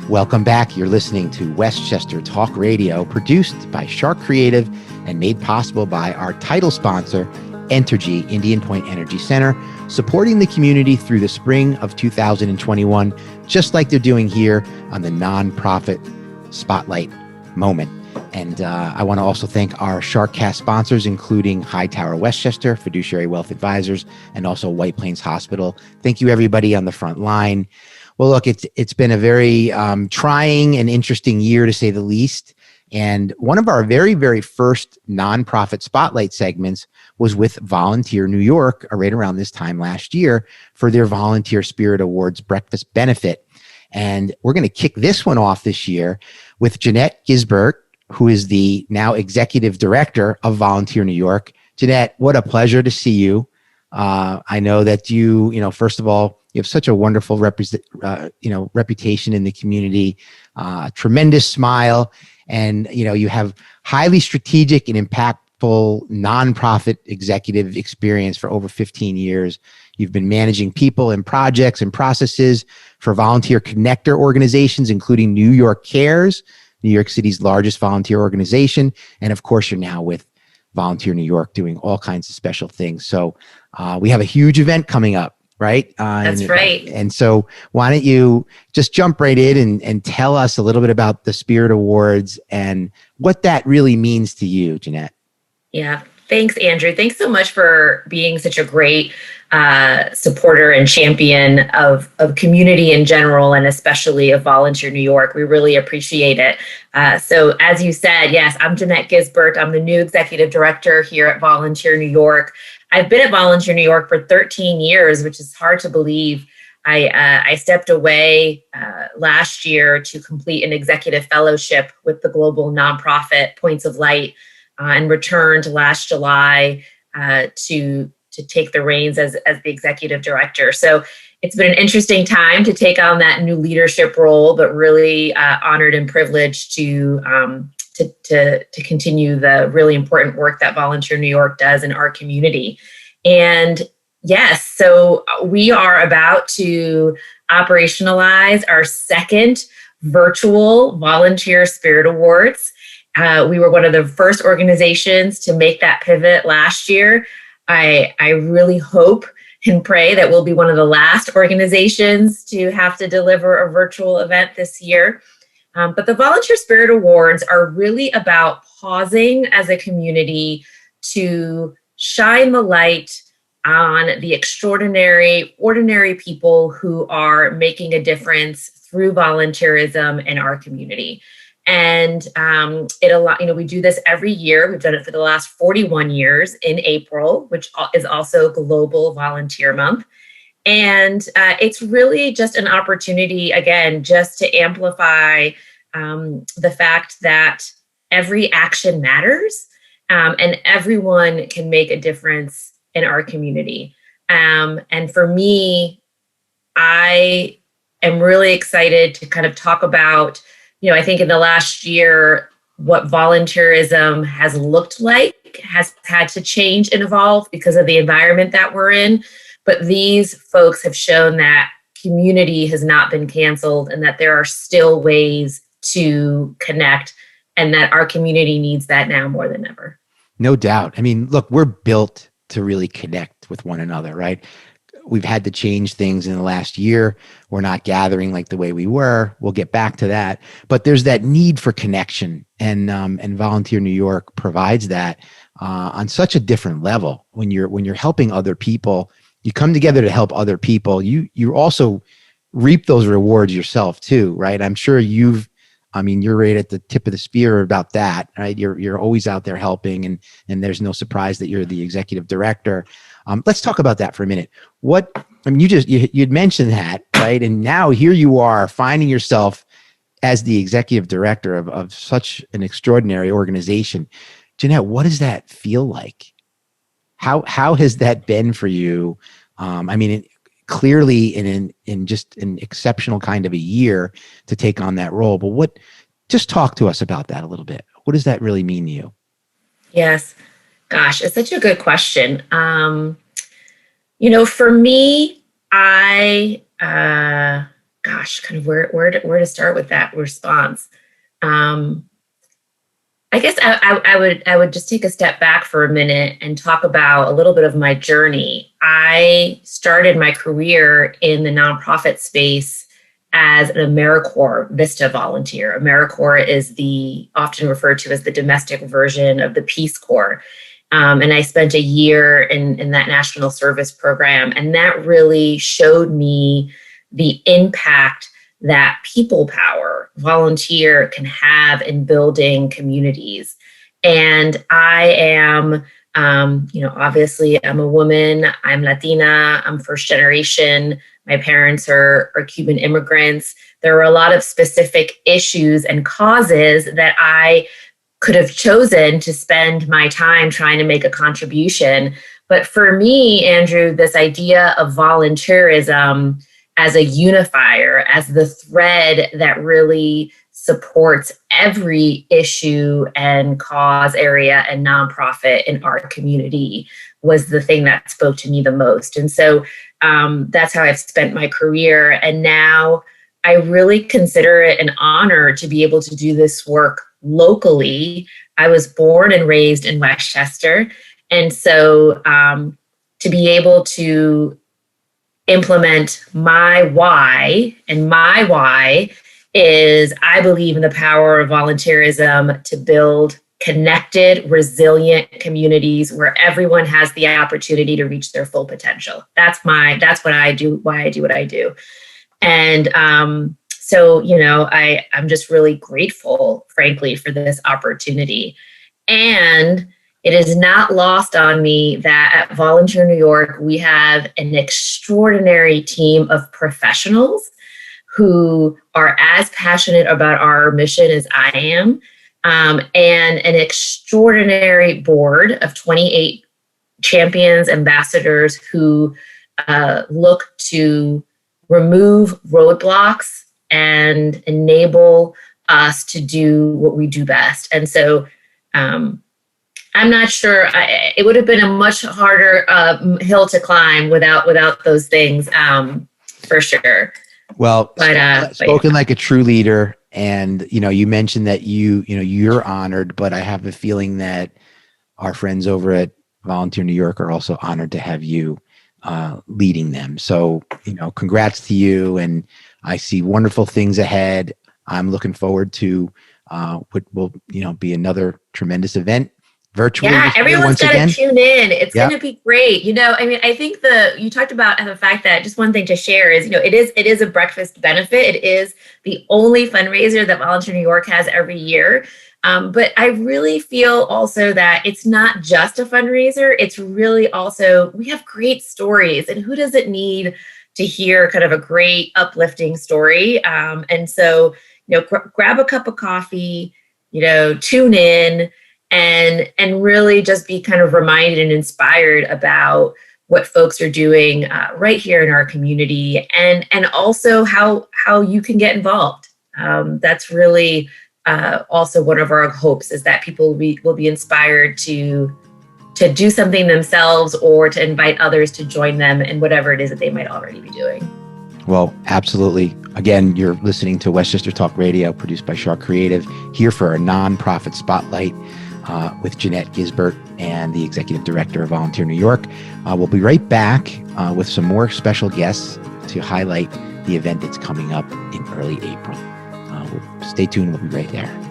Welcome back. You're listening to Westchester Talk Radio, produced by Shark Creative and made possible by our title sponsor, Entergy, Indian Point Energy Center, supporting the community through the spring of 2021, just like they're doing here on the Nonprofit Spotlight Moment. And I want to also thank our SharkCast sponsors, including Hightower Westchester, Fiduciary Wealth Advisors, and also White Plains Hospital. Thank you, everybody on the front line. Well, look, it's been a very trying and interesting year, to say the least. And one of our very, very first nonprofit spotlight segments was with Volunteer New York right around this time last year for their Volunteer Spirit Awards breakfast benefit. And we're going to kick this one off this year with Jeanette Gisbert, who is the now executive director of Volunteer New York. Jeanette, what a pleasure to see you. I know that you first of all, you have such a wonderful reputation in the community, tremendous smile, and you have highly strategic and impactful nonprofit executive experience for over 15 years. You've been managing people and projects and processes for volunteer connector organizations, including New York Cares, New York City's largest volunteer organization, and of course, you're now with Volunteer New York doing all kinds of special things. So we have a huge event coming up. Right? That's right. And so why don't you just jump right in and tell us a little bit about the Spirit Awards and what that really means to you, Jeanette? Yeah. Thanks, Andrew. Thanks so much for being such a great supporter and champion of community in general, and especially of Volunteer New York. We really appreciate it. So as you said, yes, I'm Jeanette Gisbert. I'm the new executive director here at Volunteer New York. I've been at Volunteer New York for 13 years, which is hard to believe. I stepped away last year to complete an executive fellowship with the global nonprofit Points of Light and returned last July to take the reins as the executive director. So it's been an interesting time to take on that new leadership role, but really honored and privileged to continue the really important work that Volunteer New York does in our community. And yes, so we are about to operationalize our second virtual Volunteer Spirit Awards. We were one of the first organizations to make that pivot last year. I really hope and pray that we'll be one of the last organizations to have to deliver a virtual event this year. But the Volunteer Spirit Awards are really about pausing as a community to shine the light on the extraordinary, ordinary people who are making a difference through volunteerism in our community. And we do this every year. We've done it for the last 41 years in April, which is also Global Volunteer Month. And it's really just an opportunity, again, just to amplify the fact that every action matters and everyone can make a difference in our community. And for me, I am really excited to kind of talk about, I think in the last year, what volunteerism has looked like has had to change and evolve because of the environment that we're in. But these folks have shown that community has not been canceled and that there are still ways to connect and that our community needs that now more than ever. No doubt. I mean, look, we're built to really connect with one another, right? We've had to change things in the last year. We're not gathering like the way we were. We'll get back to that. But there's that need for connection. And Volunteer New York provides that on such a different level. When you're helping other people, you come together to help other people. You also reap those rewards yourself too, right? I'm sure you're right at the tip of the spear about that, right? You're always out there helping, and there's no surprise that you're the executive director. Let's talk about that for a minute. You'd mentioned that, right? And now here you are finding yourself as the executive director of such an extraordinary organization. Jeanette, what does that feel like? How has that been for you? Clearly in just an exceptional kind of a year to take on that role, but just talk to us about that a little bit. What does that really mean to you? Yes. Gosh, it's such a good question. For me, gosh, kind of where to start with that response. I guess I would just take a step back for a minute and talk about a little bit of my journey. I started my career in the nonprofit space as an AmeriCorps Vista volunteer. AmeriCorps is often referred to as the domestic version of the Peace Corps. And I spent a year in that national service program, and that really showed me the impact that people power, volunteer, can have in building communities. And I am, obviously I'm a woman, I'm Latina, I'm first generation. My parents are Cuban immigrants. There were a lot of specific issues and causes that I could have chosen to spend my time trying to make a contribution. But for me, Andrew, this idea of volunteerism as a unifier, as the thread that really supports every issue and cause area and nonprofit in our community, was the thing that spoke to me the most. And so that's how I've spent my career. And now I really consider it an honor to be able to do this work locally. I was born and raised in Westchester. And so to be able to implement my why, and my why is I believe in the power of volunteerism to build connected, resilient communities where everyone has the opportunity to reach their full potential. That's what I do, why I do what I do. And so, I'm just really grateful, frankly, for this opportunity. And it is not lost on me that at Volunteer New York, we have an extraordinary team of professionals who are as passionate about our mission as I am, and an extraordinary board of 28 champions, ambassadors who look to remove roadblocks and enable us to do what we do best. And so I'm not sure. It would have been a much harder hill to climb without those things, for sure. Well, spoken like a true leader. And, you mentioned that you're honored, but I have a feeling that our friends over at Volunteer New York are also honored to have you leading them. So, congrats to you. And I see wonderful things ahead. I'm looking forward to what will, be another tremendous event. Virtually. Yeah, everyone's got to tune in. It's going to be great. I think you talked about the fact that just one thing to share is, it is a breakfast benefit. It is the only fundraiser that Volunteer New York has every year. But I really feel also that it's not just a fundraiser. It's really also, we have great stories, and who doesn't need to hear kind of a great uplifting story? And so, grab a cup of coffee, tune in, and really just be kind of reminded and inspired about what folks are doing right here in our community, and also how you can get involved. That's really also one of our hopes, is that people will be inspired to do something themselves, or to invite others to join them in whatever it is that they might already be doing. Well, absolutely. Again, you're listening to Westchester Talk Radio, produced by Shark Creative, here for a nonprofit spotlight with Jeanette Gisbert and the Executive Director of Volunteer New York. We'll be right back with some more special guests to highlight the event that's coming up in early April. Stay tuned. We'll be right there.